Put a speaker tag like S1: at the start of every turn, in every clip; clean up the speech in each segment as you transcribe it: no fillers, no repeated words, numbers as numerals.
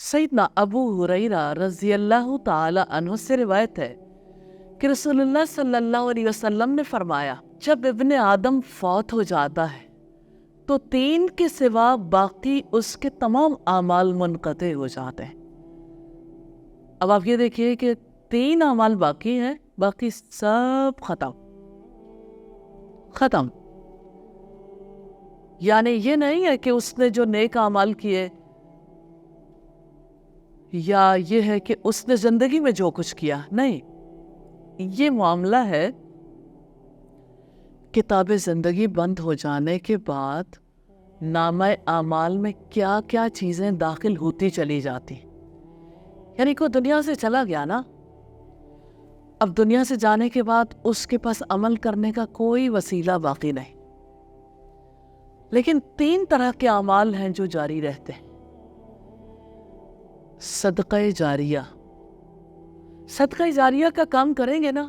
S1: سیدنا ابو ہریرہ رضی اللہ تعالی عنہ سے روایت ہے کہ رسول اللہ صلی اللہ علیہ وسلم نے فرمایا، جب ابن آدم فوت ہو جاتا ہے تو 3 کے سوا باقی اس کے تمام اعمال منقطع ہو جاتے ہیں۔ اب آپ یہ دیکھیے کہ 3 اعمال باقی ہیں، باقی سب ختم۔ یعنی یہ نہیں ہے کہ اس نے جو نیک اعمال کیے یا یہ ہے کہ اس نے زندگی میں جو کچھ کیا، نہیں، یہ معاملہ ہے کتاب زندگی بند ہو جانے کے بعد نامہ اعمال میں کیا کیا چیزیں داخل ہوتی چلی جاتی۔ یعنی کوئی دنیا سے چلا گیا نا، اب دنیا سے جانے کے بعد اس کے پاس عمل کرنے کا کوئی وسیلہ باقی نہیں، لیکن 3 طرح کے اعمال ہیں جو جاری رہتے ہیں۔ صدقہ جاریہ کا کام کریں گے نا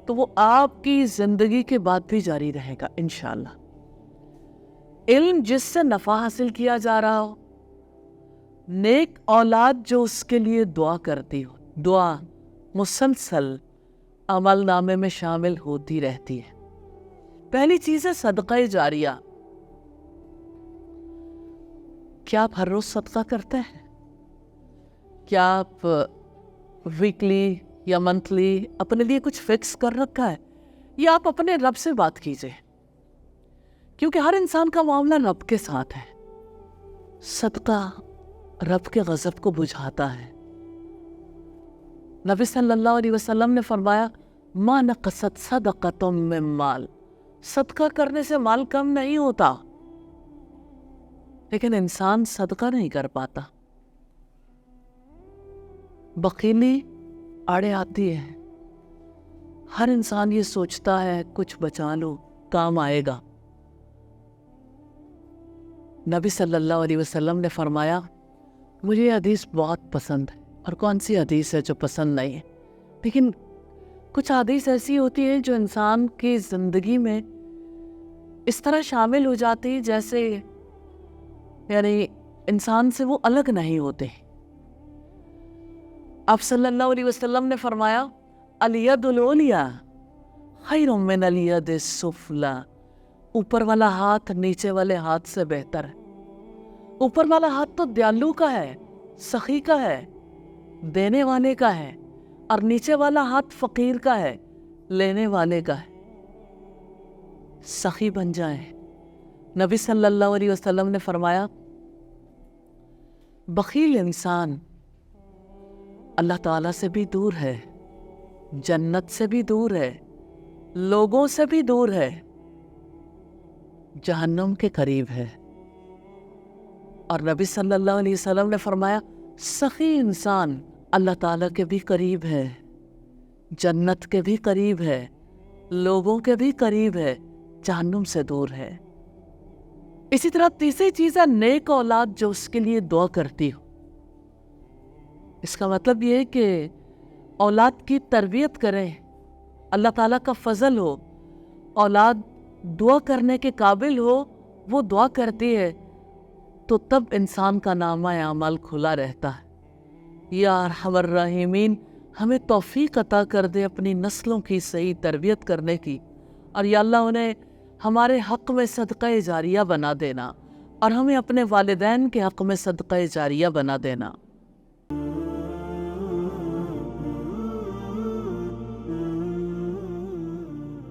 S1: تو وہ آپ کی زندگی کے بعد بھی جاری رہے گا انشاءاللہ۔ علم جس سے نفع حاصل کیا جا رہا ہو، نیک اولاد جو اس کے لیے دعا کرتی ہو، دعا مسلسل عمل نامے میں شامل ہوتی رہتی ہے۔ پہلی چیز ہے صدقہ جاریہ۔ کیا آپ ہر روز صدقہ کرتے ہیں؟ کیا آپ ویکلی یا منتھلی اپنے لیے کچھ فکس کر رکھا ہے، یا آپ اپنے رب سے بات کیجئے، کیونکہ ہر انسان کا معاملہ رب کے ساتھ ہے۔ صدقہ رب کے غضب کو بجھاتا ہے۔ نبی صلی اللہ علیہ وسلم نے فرمایا، ما نقصت صدقۃ من مال، صدقہ کرنے سے مال کم نہیں ہوتا، لیکن انسان صدقہ نہیں کر پاتا۔ بخیلی آڑے آتی ہے، ہر انسان یہ سوچتا ہے کچھ بچا لو، کام آئے گا۔ نبی صلی اللہ علیہ وسلم نے فرمایا، مجھے یہ حدیث بہت پسند ہے، اور کون سی حدیث ہے جو پسند نہیں ہے، لیکن کچھ حدیث ایسی ہوتی ہیں جو انسان کی زندگی میں اس طرح شامل ہو جاتی جیسے یعنی انسان سے وہ الگ نہیں ہوتے۔ آپ صلی اللہ علیہ وسلم نے فرمایا، الید العلیٰ خیر من الید السفلیٰ، اوپر والا ہاتھ نیچے والے ہاتھ سے بہتر ہے۔ اوپر والا ہاتھ تو دیالو کا ہے، سخی کا ہے، دینے والے کا ہے، اور نیچے والا ہاتھ فقیر کا ہے، لینے والے کا ہے۔ سخی بن جائیں۔ نبی صلی اللہ علیہ وسلم نے فرمایا، بخیل انسان اللہ تعالیٰ سے بھی دور ہے، جنت سے بھی دور ہے، لوگوں سے بھی دور ہے، جہنم کے قریب ہے۔ اور نبی صلی اللہ علیہ وسلم نے فرمایا، سخی انسان اللہ تعالیٰ کے بھی قریب ہے، جنت کے بھی قریب ہے، لوگوں کے بھی قریب ہے، جہنم سے دور ہے۔ اسی طرح تیسری چیز ہے نیک اولاد جو اس کے لیے دعا کرتی ہو۔ اس کا مطلب یہ ہے کہ اولاد کی تربیت کریں، اللہ تعالیٰ کا فضل ہو، اولاد دعا کرنے کے قابل ہو، وہ دعا کرتی ہے تو تب انسان کا نامہ اعمال کھلا رہتا ہے۔ یا ارحم الراحمین، ہمیں توفیق عطا کر دے اپنی نسلوں کی صحیح تربیت کرنے کی، اور یا اللہ انہیں ہمارے حق میں صدقہ جاریہ بنا دینا، اور ہمیں اپنے والدین کے حق میں صدقہ جاریہ بنا دینا۔